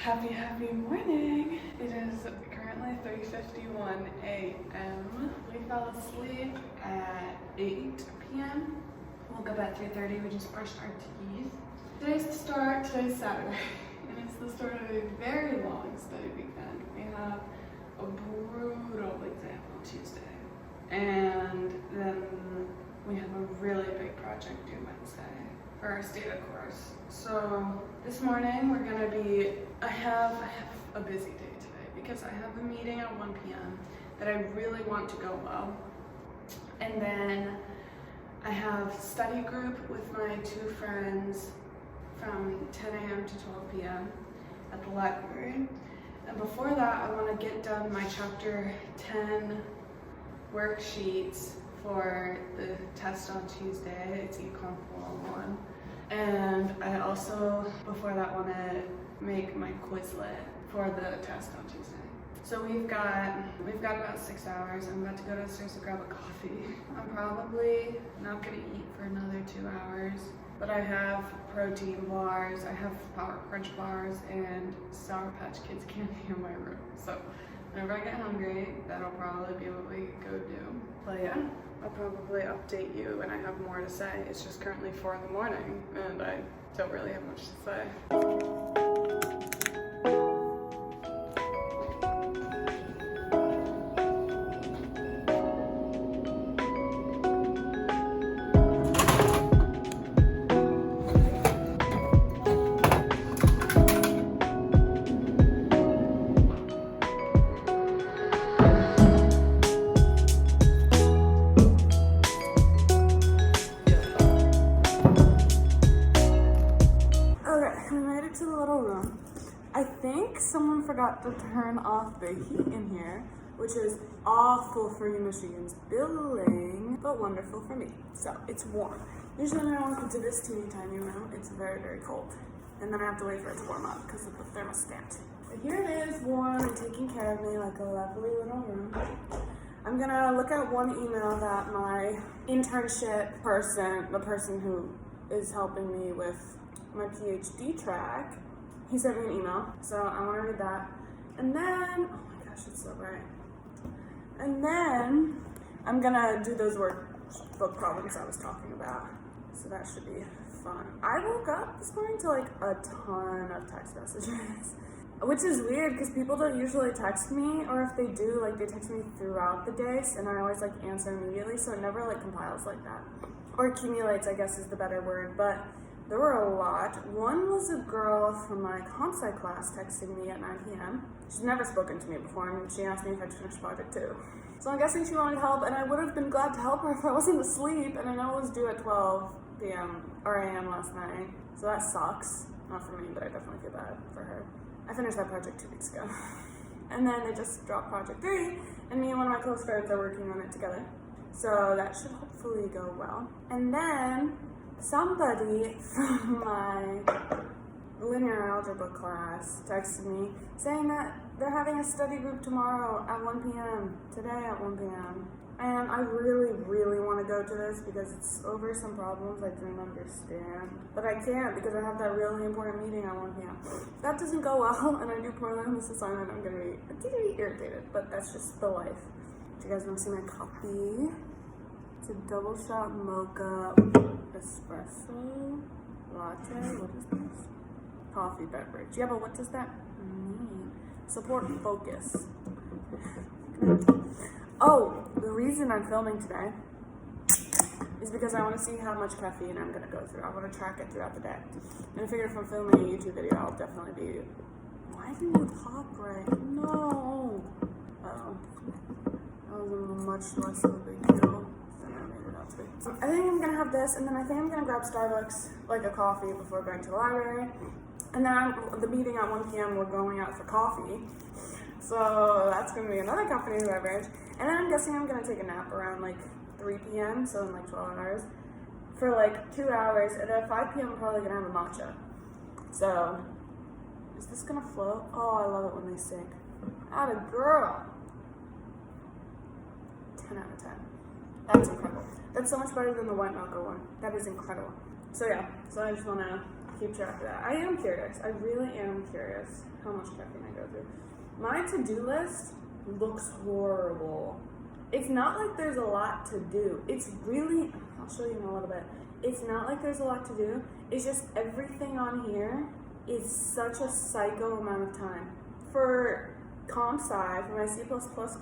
Happy morning. It is currently 3:51 a.m. We fell asleep at 8 p.m. Woke up at 3:30. We just brushed our teeth. Today's Saturday, and it's the start of a very long study weekend. We have a brutal exam on Tuesday, and then we have a really big project due Wednesday for our STATA course. So this morning I have a busy day today because I have a meeting at 1 p.m. that I really want to go well. And then I have study group with my two friends from 10 a.m. to 12 p.m. at the library. And before that, I want to get done my chapter 10 worksheets for the test on Tuesday. It's Econ 401. And I also, before that, want to make my Quizlet for the test on Tuesday. So we've got about 6 hours. I'm about to go downstairs to grab a coffee. I'm probably not gonna eat for another 2 hours, but I have protein bars, I have Power Crunch bars, and Sour Patch Kids candy in my room. So whenever I get hungry, that'll probably be what we go do. But yeah, I'll probably update you when I have more to say. It's just currently 4 in the morning, and I don't really have much to say. I think someone forgot to turn off the heat in here, which is awful for you Michigan's billing, but wonderful for me. So it's warm. Usually when I walk into this teeny tiny room, it's very, very cold. And then I have to wait for it to warm up because of the thermostat. But here it is, warm and taking care of me like a lovely little room. I'm gonna look at one email that my internship person, the person who is helping me with my PhD track, he sent me an email, so I want to read that. And then, oh my gosh, it's so bright. And then I'm gonna do those workbook problems I was talking about. So that should be fun. I woke up this morning to like a ton of text messages, which is weird because people don't usually text me, or if they do, like they text me throughout the days, and I always like answer immediately, so it never like compiles like that. Or accumulates, I guess is the better word, but there were a lot. One was a girl from my comp sci class texting me at 9 p.m. She's never spoken to me before, and she asked me if I'd finished project too. So I'm guessing she wanted help, and I would have been glad to help her if I wasn't asleep, and I know it was due at 12 p.m. or a.m. last night. So that sucks. Not for me, but I definitely feel bad for her. I finished that project 2 weeks ago. And then they just dropped project 3, and me and one of my close friends are working on it together. So that should hopefully go well. And then somebody from my linear algebra class texted me saying that they're having a study group tomorrow at 1 p.m. Today at 1 p.m. And I really, really want to go to this because it's over some problems I didn't understand. But I can't because I have that really important meeting at 1 p.m. If that doesn't go well and I do poorly on this assignment, I'm going to be irritated. But that's just the life. Do you guys want to see my coffee? It's a double shot mocha espresso latte. What is this? Coffee beverage. Yeah, but what does that mean? Support focus. Oh, the reason I'm filming today is because I want to see how much caffeine I'm going to go through. I want to track it throughout the day. And I figured if I'm filming a YouTube video, I'll definitely be... Why didn't you pop right? No! Uh-oh. That was much less of a big deal. I think I'm gonna have this, and then I think I'm gonna grab Starbucks, like a coffee, before going to the library. And then the meeting at 1 p.m. we're going out for coffee. So that's gonna be another company beverage. And then I'm guessing I'm gonna take a nap around like 3 p.m., so in like 12 hours, for like 2 hours. And then at 5 p.m. I'm probably gonna have a matcha. So, is this gonna float? Oh, I love it when they sing. Atta girl. 10 out of 10. That's incredible. That's so much better than the white mocha one. That is incredible. So yeah, so I just want to keep track of that. I am curious. I really am curious how much caffeine I go through. My to-do list looks horrible. It's not like there's a lot to do. It's really, I'll show you in a little bit. It's not like there's a lot to do. It's just everything on here is such a psycho amount of time. For Comp Sci, for my C++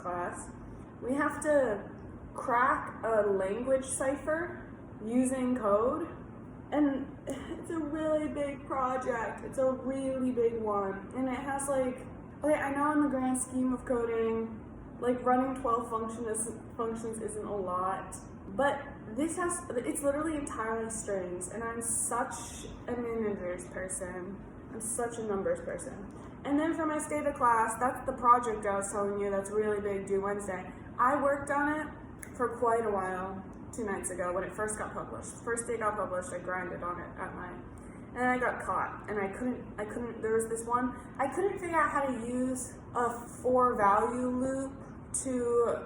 class, we have to crack a language cipher using code. And it's a really big project. It's a really big one. And it has like, okay, I know in the grand scheme of coding, like running 12 functions isn't a lot, but it's literally entirely strings, and I'm such a managers person. I'm such a numbers person. And then for my state of class, that's the project I was telling you that's really big, due Wednesday. I worked on it for quite a while, 2 nights ago when it first got published. First day it got published, I grinded on it at night. And I got caught, and I couldn't, there was this one, I couldn't figure out how to use a for value loop to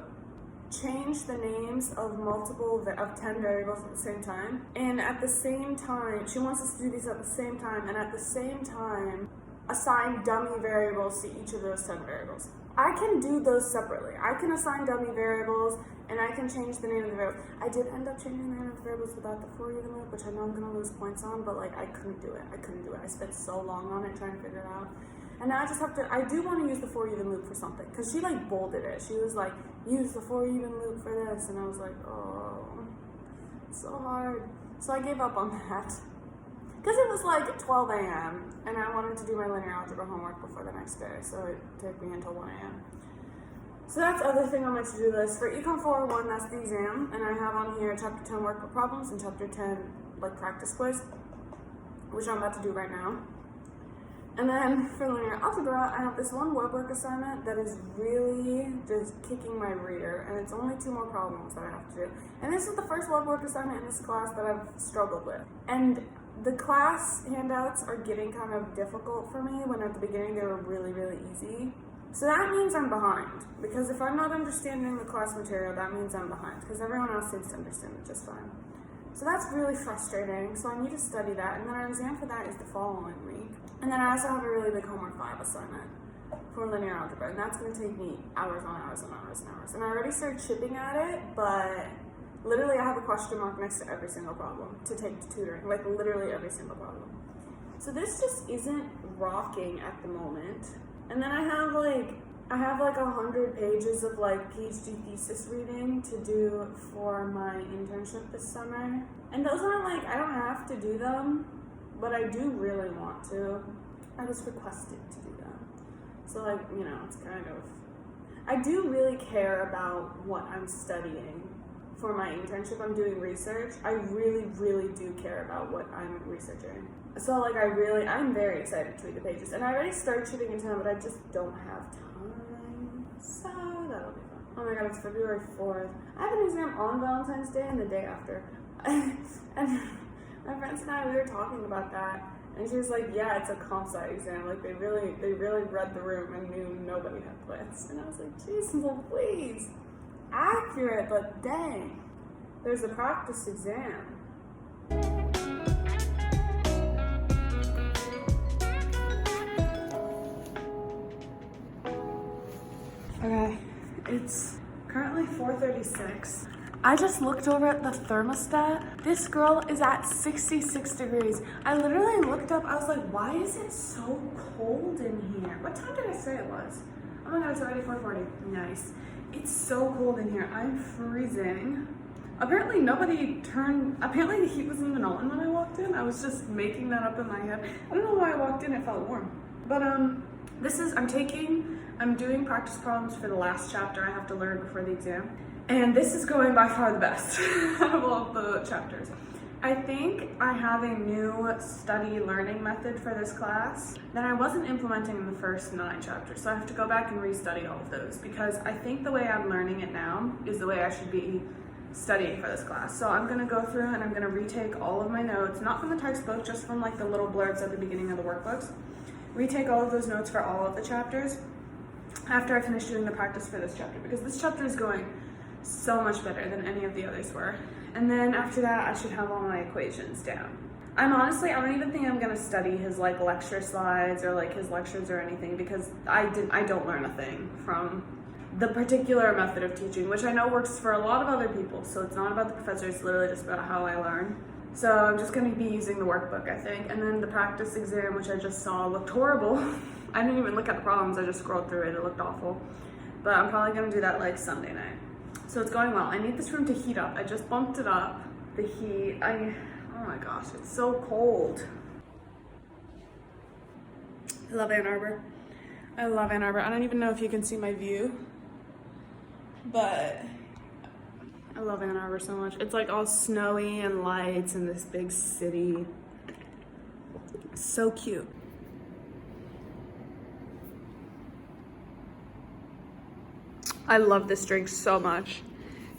change the names of 10 variables at the same time. And at the same time, she wants us to do these at the same time, and at the same time, assign dummy variables to each of those 10 variables. I can do those separately. I can assign dummy variables, and I can change the name of the variables. I did end up changing the name of the variables without the for even loop, which I know I'm gonna lose points on, but like I couldn't do it. I spent so long on it trying to figure it out. And now I just have to, I do want to use the for even loop for something, because she like bolded it. She was like, use the for even loop for this, and I was like, oh, it's so hard. So I gave up on that. Because it was like 12 a.m. and I wanted to do my linear algebra homework before the next day, so it took me until 1 a.m. So that's the other thing on my to-do list. For Econ 401, that's the exam, and I have on here Chapter 10 workbook problems and Chapter 10 like practice quiz, which I'm about to do right now. And then for linear algebra, I have this one workbook assignment that is really just kicking my rear, and it's only 2 more problems that I have to do. And this is the first workbook assignment in this class that I've struggled with. And the class handouts are getting kind of difficult for me when at the beginning they were really, really easy. So that means I'm behind, because if I'm not understanding the class material, that means I'm behind, because everyone else seems to understand it just fine. So that's really frustrating, so I need to study that, and then our exam for that is the following week. And then I also have a really big homework 5 assignment for linear algebra, and that's going to take me hours on hours and hours and hours. And I already started chipping at it, but literally I have a question mark next to every single problem to take to tutoring, like literally every single problem. So this just isn't rocking at the moment. And then I have like 100 pages of like PhD thesis reading to do for my internship this summer. And those aren't like, I don't have to do them, but I do really want to. I was requested to do them. So like, you know, it's kind of, I do really care about what I'm studying for my internship. I'm doing research. I really, really do care about what I'm researching. So like I'm very excited to read the pages. And I already started chipping into them, but I just don't have time. So that'll be fun. Oh my god, it's February 4th. I have an exam on Valentine's Day and the day after. And my friends and I, we were talking about that. And she was like, yeah, it's a comp sci exam. Like they really read the room and knew nobody had quits. And I was like, geez, well, please. Accurate, but dang. There's a practice exam. Okay, it's currently 4:36. I just looked over at the thermostat. This girl is at 66 degrees. I literally looked up, I was like, why is it so cold in here? What time did I say it was? Oh my god, it's already 4:40. Nice. It's so cold in here. I'm freezing. Apparently apparently the heat wasn't even on when I walked in. I was just making that up in my head. I don't know why I walked in, it felt warm. But I'm doing practice problems for the last chapter I have to learn before the exam. And this is going by far the best out of all of the chapters. I think I have a new study learning method for this class that I wasn't implementing in the first 9 chapters. So I have to go back and restudy all of those, because I think the way I'm learning it now is the way I should be studying for this class. So I'm gonna go through and I'm gonna retake all of my notes, not from the textbook, just from like the little blurbs at the beginning of the workbooks. Retake all of those notes for all of the chapters after I finish doing the practice for this chapter, because this chapter is going so much better than any of the others were. And then after that, I should have all my equations down. I don't even think I'm gonna study his like lecture slides or like his lectures or anything, because I don't learn a thing from the particular method of teaching, which I know works for a lot of other people. So it's not about the professor, it's literally just about how I learn. So I'm just gonna be using the workbook, I think. And then the practice exam, which I just saw, looked horrible. I didn't even look at the problems, I just scrolled through it, it looked awful. But I'm probably gonna do that like Sunday night. So it's going well. I need this room to heat up. I just bumped it up. The heat, oh my gosh, it's so cold. I love Ann Arbor. I love Ann Arbor. I don't even know if you can see my view, but I love Ann Arbor so much. It's like all snowy and lights in this big city. So cute. I love this drink so much.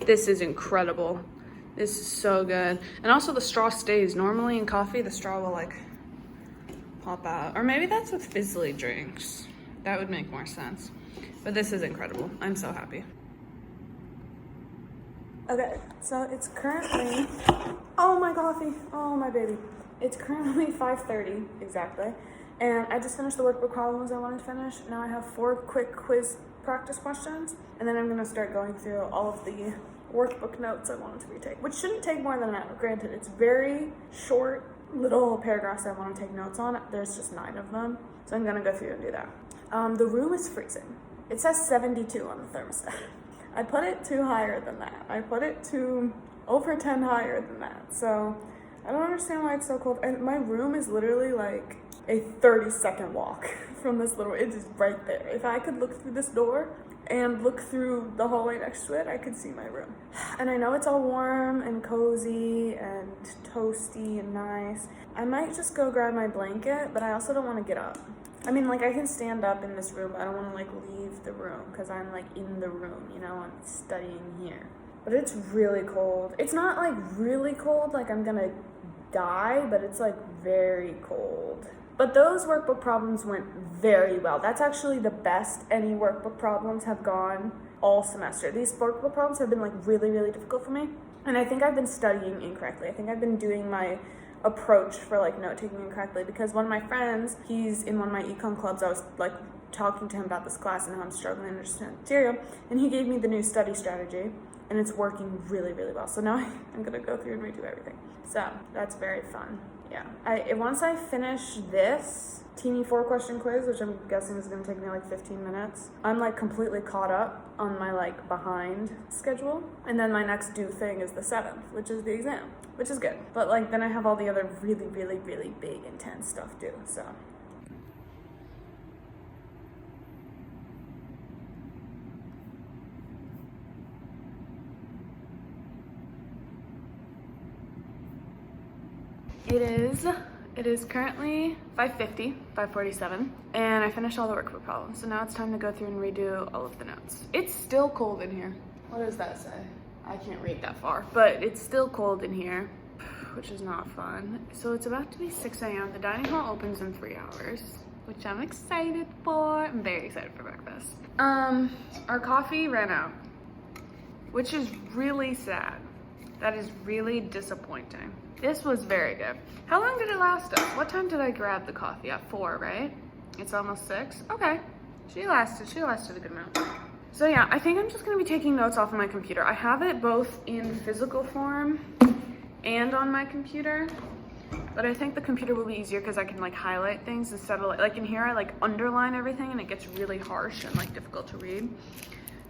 This is incredible. This is so good. And also the straw stays. Normally in coffee, the straw will like pop out. Or maybe that's with Fizzly drinks. That would make more sense. But this is incredible. I'm so happy. Okay, so it's currently, oh my coffee, oh my baby. It's currently 5:30 exactly. And I just finished the workbook problems I wanted to finish. Now I have 4 quick quiz practice questions. And then I'm gonna start going through all of the workbook notes I wanted to retake, which shouldn't take more than an hour. Granted, it's very short little paragraphs I want to take notes on. There's just 9 of them. So I'm gonna go through and do that. The room is freezing. It says 72 on the thermostat. I put it to higher than that. I put it to over 10 higher than that. So I don't understand why it's so cold. And my room is literally like a 30-second walk from this little, it is right there. If I could look through this door and look through the hallway next to it, I could see my room. And I know it's all warm and cozy and toasty and nice. I might just go grab my blanket, but I also don't want to get up. I mean, like, I can stand up in this room, but I don't want to, like, leave the room because I'm, like, in the room, you know, I'm studying here. But it's really cold. It's not, like, really cold, like I'm gonna die, but it's, like, very cold. But those workbook problems went very well. That's actually the best any workbook problems have gone all semester. These workbook problems have been, like, really, really difficult for me. And I think I've been studying incorrectly. I think I've been doing my approach for like note taking incorrectly, because one of my friends, he's in one of my econ clubs, I was like talking to him about this class and how I'm struggling to understand material, and he gave me the new study strategy and it's working really, really well. So now I'm gonna go through and redo everything. So that's very fun. Yeah, once I finish this teeny 4-question quiz, which I'm guessing is gonna take me like 15 minutes, I'm like completely caught up on my like behind schedule. And then my next due thing is the 7th, which is the exam, which is good. But like then I have all the other really, really, really big, intense stuff due, so. It is currently 5:47, and I finished all the workbook problems. So now it's time to go through and redo all of the notes. It's still cold in here. What does that say? I can't read that far, but it's still cold in here, which is not fun. So it's about to be 6 a.m. The dining hall opens in 3 hours, which I'm excited for. I'm very excited for breakfast. Our coffee ran out, which is really sad. That is really disappointing. This was very good. How long did it last us? What time did I grab the coffee? At 4, right? It's almost 6. Okay. She lasted a good amount. So yeah, I think I'm just gonna be taking notes off of my computer. I have it both in physical form and on my computer, but I think the computer will be easier because I can like highlight things instead of like in here I like underline everything and it gets really harsh and like difficult to read.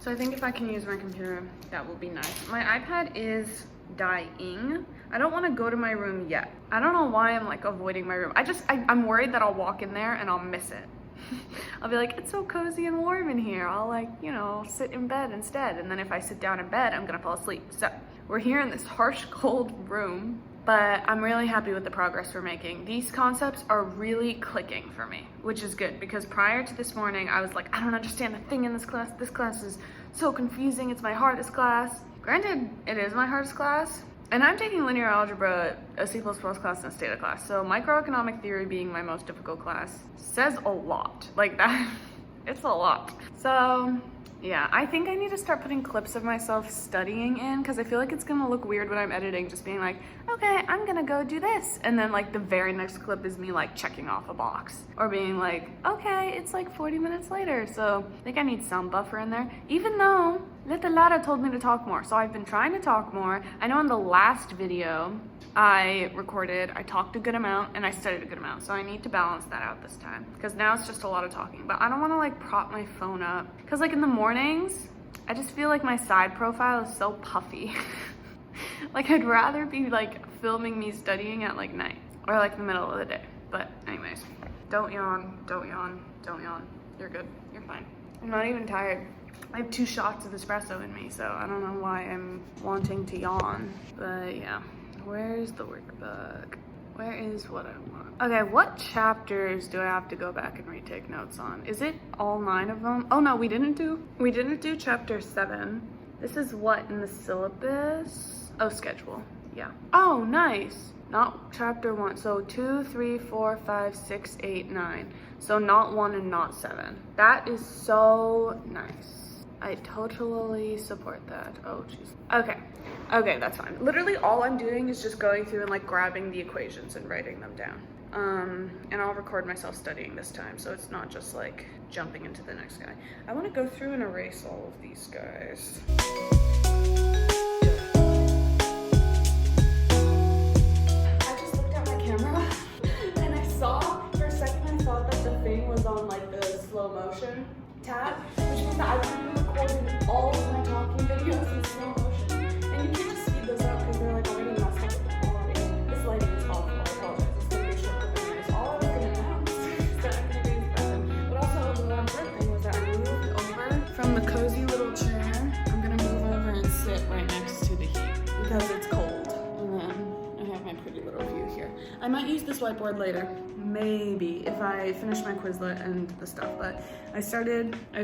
So I think if I can use my computer, that will be nice. My iPad is dying. I don't want to go to my room yet. I don't know why I'm like avoiding my room. I'm worried that I'll walk in there and I'll miss it. I'll be like, it's so cozy and warm in here. I'll like, you know, sit in bed instead. And then if I sit down in bed, I'm gonna fall asleep. So we're here in this harsh, cold room, but I'm really happy with the progress we're making. These concepts are really clicking for me, which is good because prior to this morning, I was like, I don't understand a thing in this class. This class is so confusing. It's my hardest class. Granted, it is my hardest class. And I'm taking linear algebra, a C++ class, and a Stata class. So microeconomic theory being my most difficult class says a lot. Like that, it's a lot. So Yeah, I think I need to start putting clips of myself studying in because I feel like it's gonna look weird when I'm editing, just being like, okay, I'm gonna go do this. And then like the very next clip is me like checking off a box or being like, okay, it's like 40 minutes later. So I think I need some buffer in there, even though Little Lara told me to talk more. So I've been trying to talk more. I know in the last video I recorded, I talked a good amount and I studied a good amount. So I need to balance that out this time because now it's just a lot of talking. But I don't want to like prop my phone up because like in the mornings, I just feel like my side profile is so puffy. Like I'd rather be like filming me studying at like night or like the middle of the day. But anyways, don't yawn, don't yawn, don't yawn. You're good, you're fine. I'm not even tired. I have 2 shots of espresso in me, so I don't know why I'm wanting to yawn. But yeah, where's the workbook? Where is what I want? Okay, what chapters do I have to go back and retake notes on? Is it all 9 of them? Oh no, we didn't do chapter 7. This is what in the syllabus? Oh, schedule, yeah. Oh, nice. Not chapter 1, so 2, 3, 4, 5, 6, 8, 9. So not 1 and not 7. That is so nice. I totally support that. Oh, jeez. Okay, that's fine. Literally all I'm doing is just going through and like grabbing the equations and writing them down. And I'll record myself studying this time, so it's not just like jumping into the next guy. I want to go through and erase all of these guys. I just looked at my camera and I saw, for a second I thought that the thing was on like the slow motion tab, which means that I would be recording all of my talking videos in slow motion. And you can't just speed those up because they're like already messed up with the quality. This lighting is awful, I apologize. It's gonna be short for videos. All I was gonna announce is that I'm gonna be present. But also the one important thing was that I moved over from the cozy little chair. I'm gonna move over and sit right next to the heat because it's cold. And then I have my pretty little view here. I might use this whiteboard later. Maybe if I finish my Quizlet and the stuff, but I've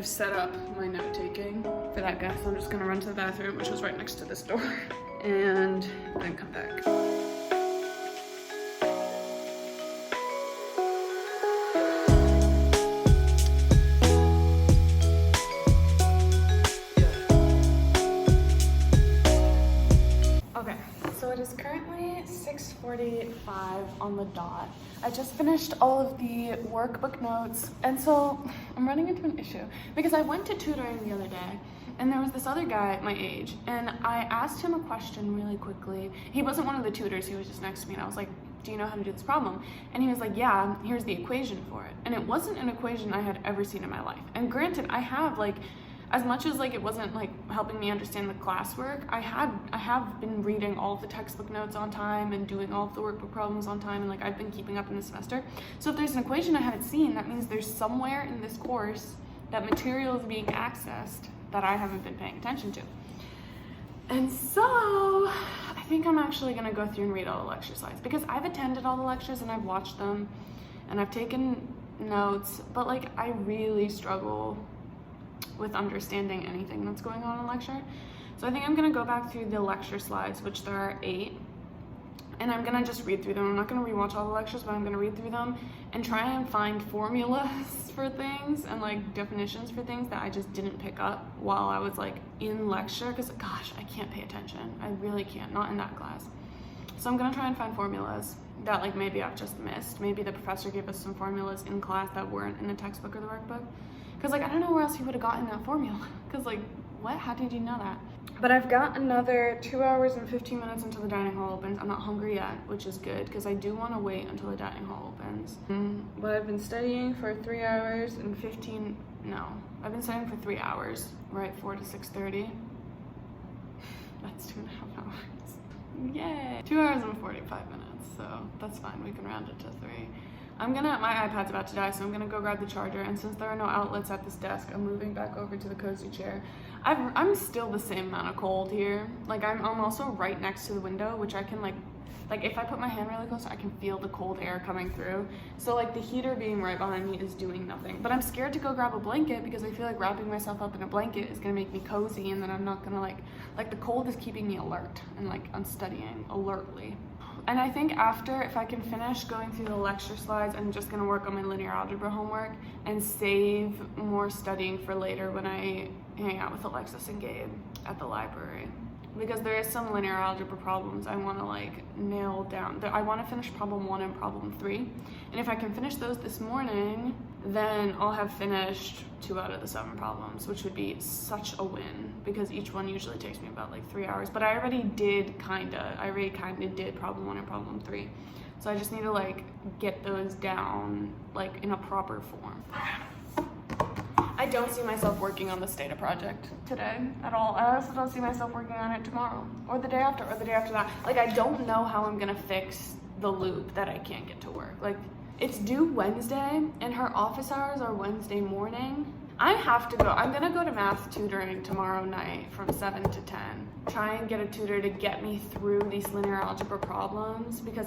set up my note taking for that guy, so I'm just gonna run to the bathroom, which was right next to this door, and then come back. Okay, so it is currently 6:45 on the dot. I just finished all of the workbook notes, and so I'm running into an issue because I went to tutoring the other day and there was this other guy my age, and I asked him a question really quickly. He wasn't one of the tutors, he was just next to me, and I was like, do you know how to do this problem? And he was like, yeah, here's the equation for it. And it wasn't an equation I had ever seen in my life. And granted, I have like, as much as like it wasn't like helping me understand the classwork, I have been reading all of the textbook notes on time and doing all of the workbook problems on time, and like I've been keeping up in the semester. So if there's an equation I haven't seen, that means there's somewhere in this course that material is being accessed that I haven't been paying attention to. And so I think I'm actually gonna go through and read all the lecture slides because I've attended all the lectures and I've watched them and I've taken notes, but like I really struggle with understanding anything that's going on in lecture. So I think I'm gonna go back through the lecture slides, which there are 8, and I'm gonna just read through them. I'm not gonna rewatch all the lectures, but I'm gonna read through them and try and find formulas for things and like definitions for things that I just didn't pick up while I was like in lecture, because gosh, I can't pay attention. I really can't, not in that class. So I'm gonna try and find formulas that like maybe I've just missed. Maybe the professor gave us some formulas in class that weren't in the textbook or the workbook. Because like I don't know where else he would have gotten that formula. Because like what? How did you know that? But I've got another 2 hours and 15 minutes until the dining hall opens. I'm not hungry yet, which is good because I do want to wait until the dining hall opens. But I've been studying for 3 hours and 15. No, I've been studying for 3 hours. Right, 4 to 6:30. That's 2.5 hours. Yay! 2 hours and 45 minutes. So that's fine. We can round it to 3. My iPad's about to die, so I'm gonna go grab the charger, and since there are no outlets at this desk, I'm moving back over to the cozy chair. I'm still the same amount of cold here. Like I'm also right next to the window, which I can like if I put my hand really close, I can feel the cold air coming through. So like the heater being right behind me is doing nothing. But I'm scared to go grab a blanket because I feel like wrapping myself up in a blanket is gonna make me cozy, and then I'm not gonna like the cold is keeping me alert and like I'm studying alertly. And I think after, if I can finish going through the lecture slides, I'm just gonna work on my linear algebra homework and save more studying for later when I hang out with Alexis and Gabe at the library, because there is some linear algebra problems I want to like nail down. I want to finish problem 1 and problem 3, and if I can finish those this morning, then I'll have finished 2 out of the 7 problems, which would be such a win, because each one usually takes me about like 3 hours. But I already kind of did problem 1 and problem 3, so I just need to like get those down like in a proper form. I don't see myself working on the Stata project today at all. I also don't see myself working on it tomorrow or the day after or the day after that. Like, I don't know how I'm gonna fix the loop that I can't get to work. Like, it's due Wednesday and her office hours are Wednesday morning. I'm gonna go to math tutoring tomorrow night from 7 to 10. Try and get a tutor to get me through these linear algebra problems, because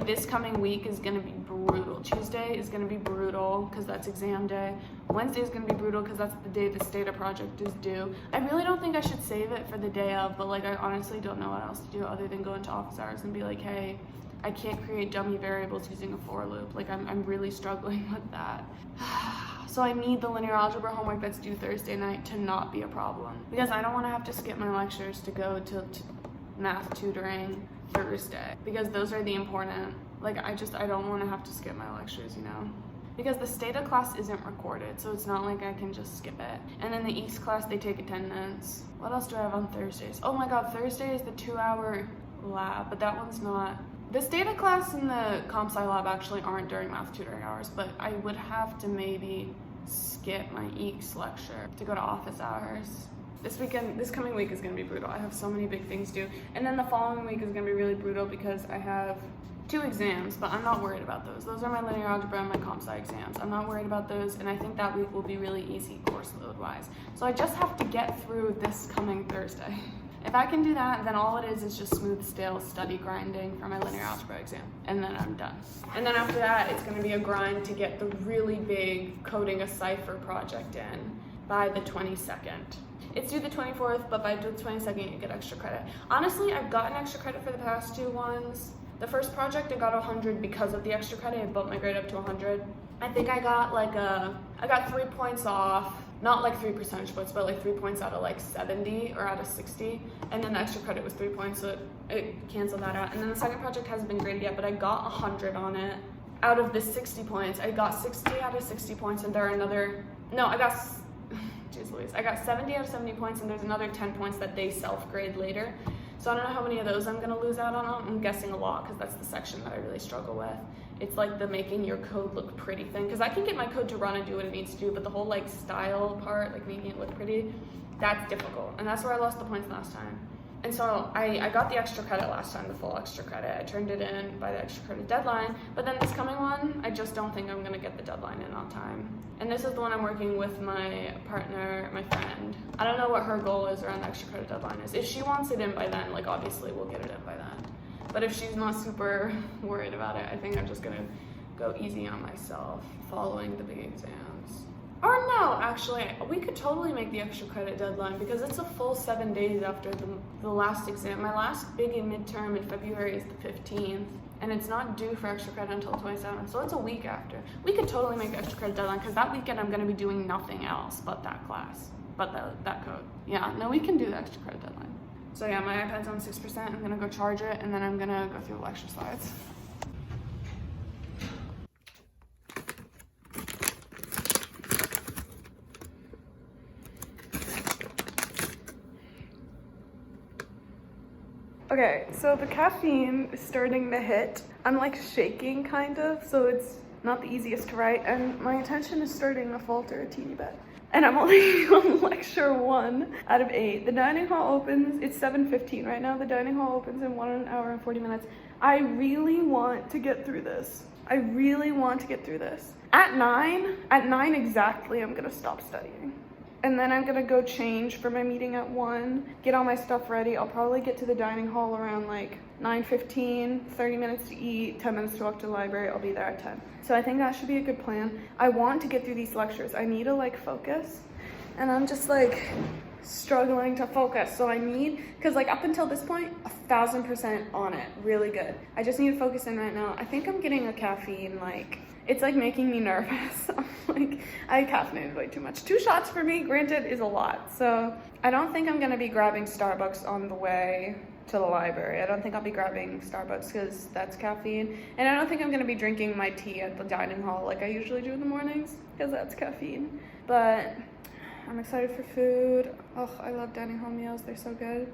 this coming week is gonna be brutal. Tuesday is gonna be brutal because that's exam day. Wednesday is gonna be brutal because that's the day the Stata project is due. I really don't think I should save it for the day of, but like I honestly don't know what else to do other than go into office hours and be like, hey, I can't create dummy variables using a for loop. Like I'm really struggling with that. So I need the linear algebra homework that's due Thursday night to not be a problem, because I don't want to have to skip my lectures to go to math tutoring Thursday, because those are the important, like I don't want to have to skip my lectures, you know, because the Stata class isn't recorded, so it's not like I can just skip it. And then the EECS class, they take attendance. What else do I have on Thursdays? Oh my god, Thursday is the 2-hour lab, but that one's not. The Stata class and the comp sci lab actually aren't during math tutoring hours, but I would have to maybe skip my EECS lecture to go to office hours. This coming week is gonna be brutal. I have so many big things due. And then the following week is gonna be really brutal because I have 2 exams, but I'm not worried about those. Those are my linear algebra and my comp sci exams. I'm not worried about those, and I think that week will be really easy course load wise. So I just have to get through this coming Thursday. If I can do that, then all it is just smooth, stale study grinding for my linear algebra exam, and then I'm done. And then after that, it's gonna be a grind to get the really big coding a cipher project in by the 22nd. It's due the 24th, but by the 22nd, you get extra credit. Honestly, I've gotten extra credit for the past 2 ones. The first project, I got 100 because of the extra credit. I bumped my grade up to 100. I think I got I got 3 points off. Not like 3 percentage points, but like 3 points out of like 70 or out of 60. And then the extra credit was 3 points, so it canceled that out. And then the second project hasn't been graded yet, but I got 100 on it. Out of the 60 points, I got 60 out of 60 points, and there are I got 70 out of 70 points, and there's another 10 points that they self-grade later. So I don't know how many of those I'm gonna lose out on. I'm guessing a lot, because that's the section that I really struggle with. It's like the making your code look pretty thing, because I can get my code to run and do what it needs to do, but the whole like style part, like making it look pretty, that's difficult. And that's where I lost the points last time. And so I got the extra credit last time, the full extra credit. I turned it in by the extra credit deadline, but then this coming one, I just don't think I'm gonna get the deadline in on time. And this is the one I'm working with my partner, my friend. I don't know what her goal is around the extra credit deadline is. If she wants it in by then, like obviously we'll get it in by then. But if she's not super worried about it, I think I'm just gonna go easy on myself following the big exams. Or no, actually, we could totally make the extra credit deadline, because it's a full 7 days after the last exam. My last big midterm in February is the 15th, and it's not due for extra credit until 27th, so it's a week after. We could totally make the extra credit deadline, because that weekend I'm gonna be doing nothing else but that class, but that code. Yeah, no, we can do the extra credit deadline. So yeah, my iPad's on 6%, I'm gonna go charge it, and then I'm gonna go through the lecture slides. Okay, so the caffeine is starting to hit. I'm like shaking kind of, so it's not the easiest to write, and my attention is starting to falter a teeny bit. And I'm only on lecture 1 out of 8. The dining hall opens, it's 7:15 right now. The dining hall opens in 1 hour and 40 minutes. I really want to get through this. I really want to get through this. At 9 exactly, I'm gonna stop studying. And then I'm gonna go change for my meeting at 1, get all my stuff ready. I'll probably get to the dining hall around like 9:15, 30 minutes to eat, 10 minutes to walk to the library. I'll be there at 10. So I think that should be a good plan. I want to get through these lectures. I need to like focus, and I'm just like struggling to focus. So I need, because like up until this point, 1000% on it, really good. I just need to focus in right now. I think I'm getting a caffeine like it's like making me nervous. Like, I caffeinated way too much. 2 shots for me, granted, is a lot. So I don't think I'm gonna be grabbing Starbucks on the way to the library. I don't think I'll be grabbing Starbucks because that's caffeine. And I don't think I'm gonna be drinking my tea at the dining hall like I usually do in the mornings because that's caffeine. But I'm excited for food. Oh, I love dining hall meals. They're so good.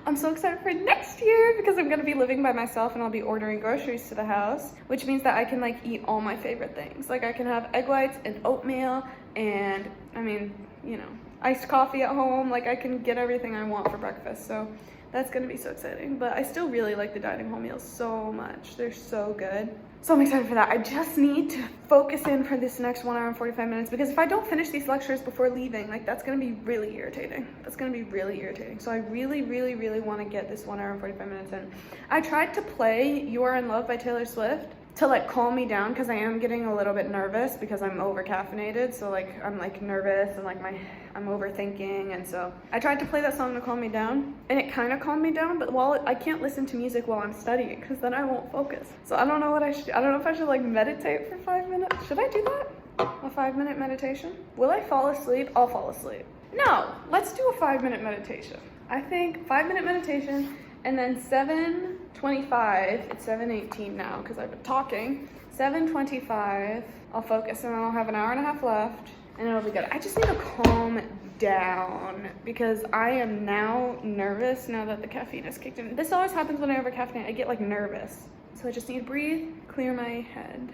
I'm so excited for next year because I'm gonna be living by myself and I'll be ordering groceries to the house, which means that I can like eat all my favorite things. Like I can have egg whites and oatmeal and I mean, you know, iced coffee at home. Like I can get everything I want for breakfast. So that's gonna be so exciting. But I still really like the dining hall meals so much. They're so good. So I'm excited for that. I just need to focus in for this next 1 hour and 45 minutes because if I don't finish these lectures before leaving, like that's gonna be really irritating. That's gonna be really irritating. So I really, really, really wanna get this 1 hour and 45 minutes in. I tried to play You Are in Love by Taylor Swift to like calm me down because I am getting a little bit nervous because I'm over caffeinated. So like I'm like nervous and like I'm overthinking, and so I tried to play that song to calm me down and it kind of calmed me down, but I can't listen to music while I'm studying because then I won't focus. So I don't know what I don't know if I should like meditate for 5 minutes. Should I do that? A 5-minute meditation? Will I fall asleep? I'll fall asleep. No, let's do a 5-minute meditation. I think 5-minute meditation. And then 7:25, it's 7:18 now because I've been talking. 7:25, I'll focus and then I'll have an hour and a half left and it'll be good. I just need to calm down because I am now nervous now that the caffeine has kicked in. This always happens when I over-caffeinate. I get like nervous. So I just need to breathe, clear my head,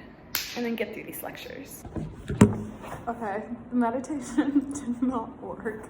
and then get through these lectures. Okay, the meditation did not work.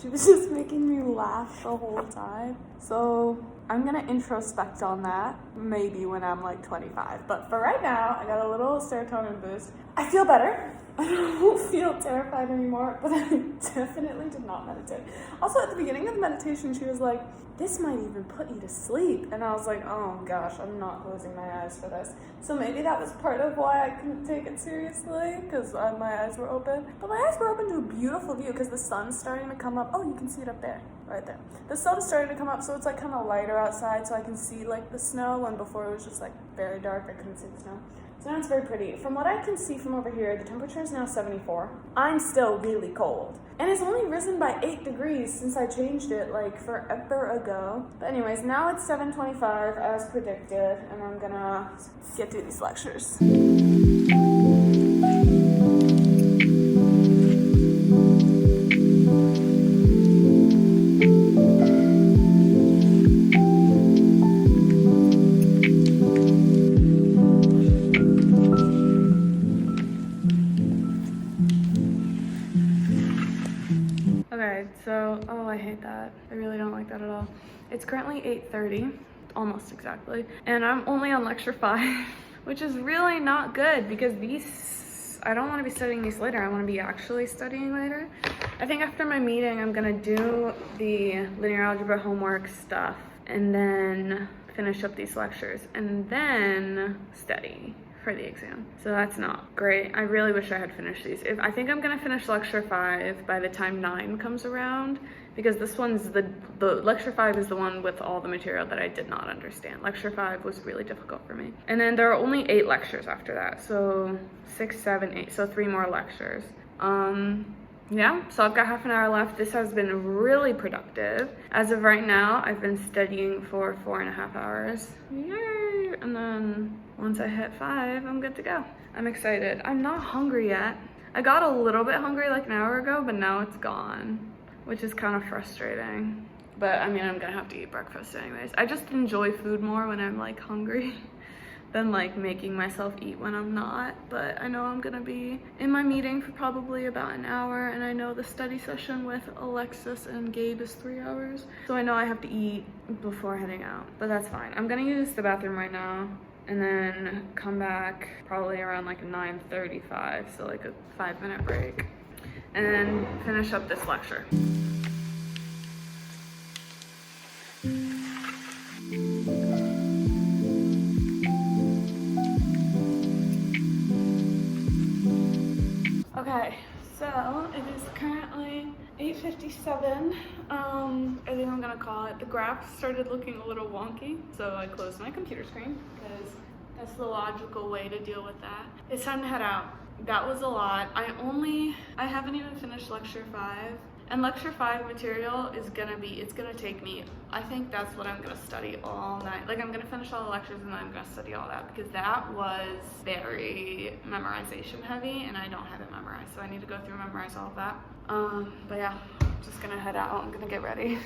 She was just making me laugh the whole time. So I'm gonna introspect on that maybe when I'm like 25. But for right now, I got a little serotonin boost. I feel better. I don't feel terrified anymore, but I definitely did not meditate. Also, at the beginning of the meditation, she was like, this might even put you to sleep. And I was like, oh gosh, I'm not closing my eyes for this. So maybe that was part of why I couldn't take it seriously, because my eyes were open. But my eyes were open to a beautiful view because the sun's starting to come up. Oh, you can see it up there, right there. The sun's starting to come up, so it's like kind of lighter outside, so I can see like the snow, when before it was just like very dark, I couldn't see the snow. So now it's very pretty. From what I can see from over here, the temperature is now 74. I'm still really cold. And it's only risen by 8 degrees since I changed it like forever ago. But anyways, now it's 7:25 as predicted, and I'm gonna get through these lectures. Okay, so, oh, I hate that. I really don't like that at all. It's currently 8:30, almost exactly, and I'm only on lecture 5, which is really not good because I don't want to be studying these later. I want to be actually studying later. I think after my meeting, I'm gonna do the linear algebra homework stuff and then finish up these lectures and then study for the exam. So that's not great. I really wish I had finished these. I think I'm gonna finish lecture 5 by the time 9 comes around, because this one's the lecture 5 is the one with all the material that I did not understand. Lecture 5 was really difficult for me. And then there are only 8 lectures after that. So 6, 7, 8, so 3 more lectures. Yeah, so I've got half an hour left. This has been really productive. As of right now, I've been studying for 4.5 hours. Yay! And then once I hit 5, I'm good to go. I'm excited. I'm not hungry yet. I got a little bit hungry like an hour ago, but now it's gone, which is kind of frustrating. But I mean, I'm gonna have to eat breakfast anyways. I just enjoy food more when I'm like hungry than like making myself eat when I'm not. But I know I'm gonna be in my meeting for probably about an hour, and I know the study session with Alexis and Gabe is 3 hours, so I know I have to eat before heading out, but that's fine. I'm gonna use the bathroom right now and then come back probably around like 9:35, so like a 5-minute break, and then finish up this lecture. Okay, so it is currently 8:57. I think I'm gonna call it. The graph started looking a little wonky, so I closed my computer screen because That's the logical way to deal with that. It's time to head out. That was a lot. I haven't even finished lecture 5. And lecture 5 material is it's gonna take me, I think that's what I'm gonna study all night. Like I'm gonna finish all the lectures and then I'm gonna study all that because that was very memorization heavy and I don't have it memorized. So I need to go through and memorize all of that. But yeah, just gonna head out. I'm gonna get ready.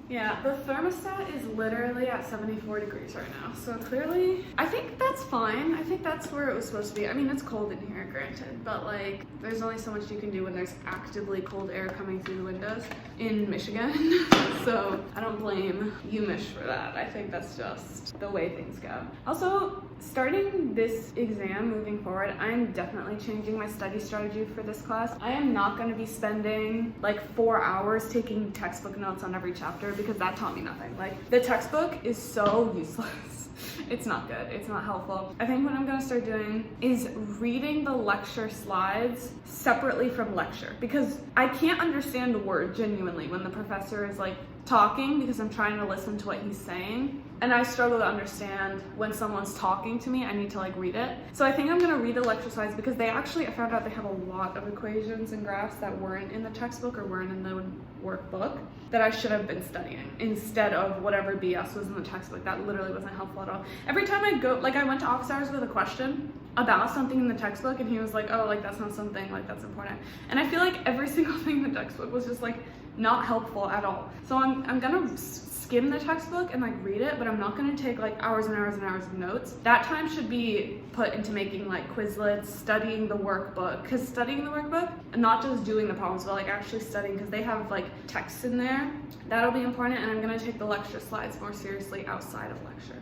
Yeah, the thermostat is literally at 74 degrees right now. So clearly, I think that's fine. I think that's where it was supposed to be. I mean, it's cold in here, granted, but like, there's only so much you can do when there's actively cold air coming through the windows in Michigan. So I don't blame you, Mich, for that. I think that's just the way things go. Also, starting this exam moving forward, I'm definitely changing my study strategy for this class. I am not going to be spending like 4 hours taking textbook notes on every chapter because that taught me nothing. Like the textbook is so useless. It's not good. It's not helpful. I think what I'm going to start doing is reading the lecture slides separately from lecture because I can't understand a word genuinely when the professor is like talking because I'm trying to listen to what he's saying. And I struggle to understand when someone's talking to me. I need to like read it. So I think I'm gonna read the lecture slides because I found out they have a lot of equations and graphs that weren't in the textbook or weren't in the workbook that I should have been studying instead of whatever BS was in the textbook. That literally wasn't helpful at all. Every time I go, like I went to office hours with a question about something in the textbook and he was like, oh, like that's not something, like that's important. And I feel like every single thing in the textbook was just like not helpful at all. So I'm gonna skim the textbook and like read it, but I'm not gonna take like hours and hours and hours of notes. That time should be put into making like Quizlets, studying the workbook, because studying the workbook and not just doing the problems, but like actually studying because they have like texts in there. That'll be important, and I'm gonna take the lecture slides more seriously outside of lecture.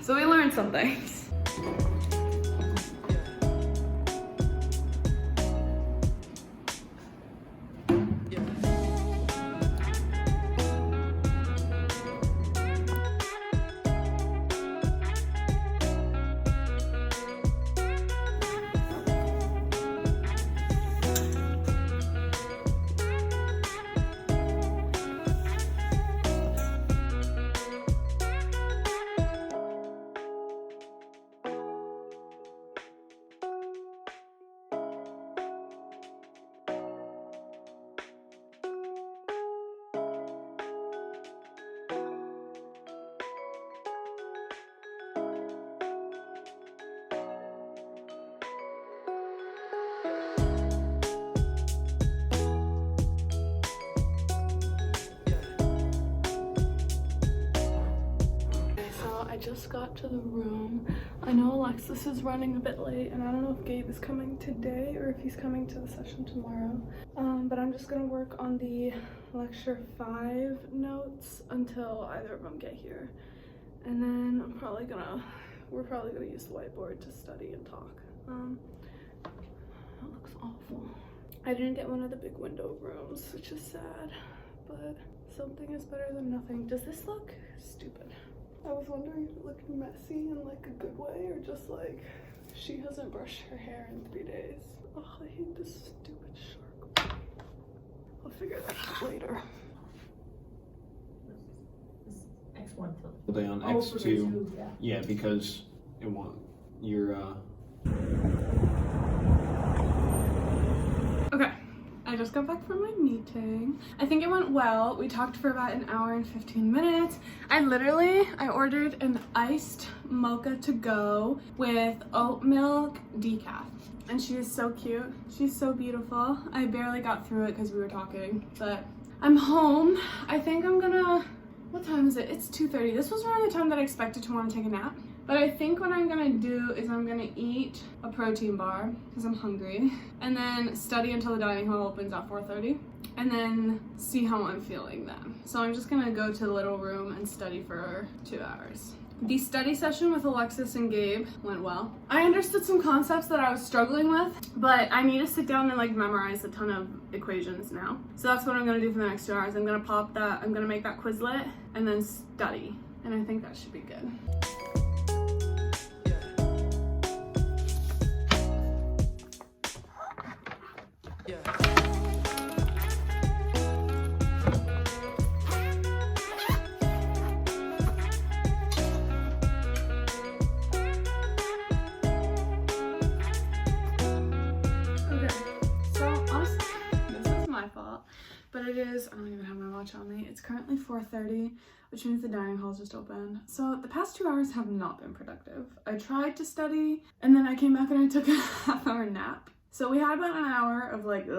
So we learned some things. Just got to the room. I know Alexis is running a bit late and I don't know if Gabe is coming today or if he's coming to the session tomorrow. But I'm just gonna work on the lecture 5 notes until either of them get here. And then we're probably gonna use the whiteboard to study and talk. That looks awful. I didn't get one of the big window rooms, which is sad, but something is better than nothing. Does this look stupid? I was wondering if it looked messy in like a good way or just like she hasn't brushed her hair in 3 days. Oh, I hate this stupid shark. I'll figure that out later. X1 Are they on X2? Yeah, because it won't. Okay. I just got back from my meeting. I think it went well. We talked for about an hour and 15 minutes. I ordered an iced mocha to go with oat milk decaf. And she is so cute. She's so beautiful. I barely got through it because we were talking, but I'm home. I think I'm gonna, what time is it? It's 2:30. This was around the time that I expected to want to take a nap. But I think what I'm gonna do is I'm gonna eat a protein bar because I'm hungry, and then study until the dining hall opens at 4:30, and then see how I'm feeling then. So I'm just gonna go to the little room and study for 2 hours. The study session with Alexis and Gabe went well. I understood some concepts that I was struggling with, but I need to sit down and like memorize a ton of equations now. So that's what I'm gonna do for the next 2 hours. I'm gonna pop that, I'm gonna make that Quizlet and then study. And I think that should be good. But it is, I don't even have my watch on me. It's currently 4:30, which means the dining hall's just opened. So the past 2 hours have not been productive. I tried to study and then I came back and I took a half-hour nap. So we had about an hour of like,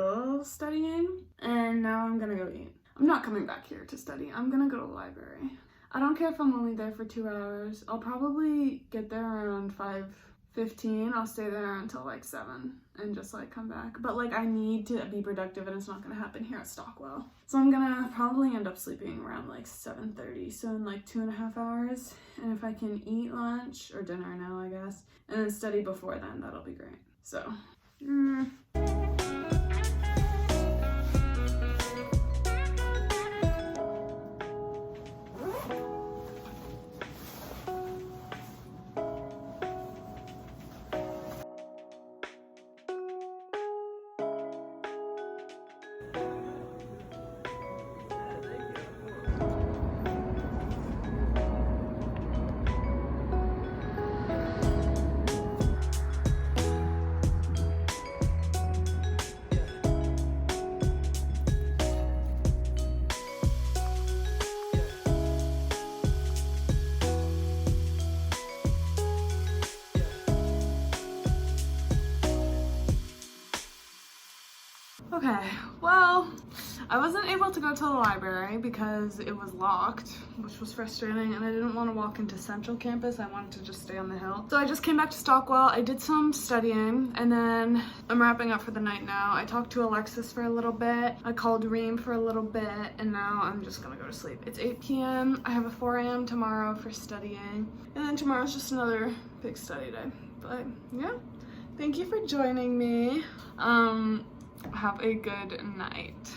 studying, and now I'm gonna go eat. I'm not coming back here to study. I'm gonna go to the library. I don't care if I'm only there for 2 hours. I'll probably get there around 5:15. I'll stay there until like 7 and just like come back. But like I need to be productive and it's not gonna happen here at Stockwell. So I'm gonna probably end up sleeping around like 7:30. So in like 2.5 hours. And if I can eat lunch or dinner now, I guess, and then study before then, that'll be great. So, okay, well, I wasn't able to go to the library because it was locked, which was frustrating, and I didn't want to walk into Central Campus. I wanted to just stay on the hill. So I just came back to Stockwell. I did some studying, and then I'm wrapping up for the night now. I talked to Alexis for a little bit. I called Reem for a little bit, and now I'm just gonna go to sleep. It's 8 p.m. I have a 4 a.m. tomorrow for studying, and then tomorrow's just another big study day. But yeah, thank you for joining me. Have a good night.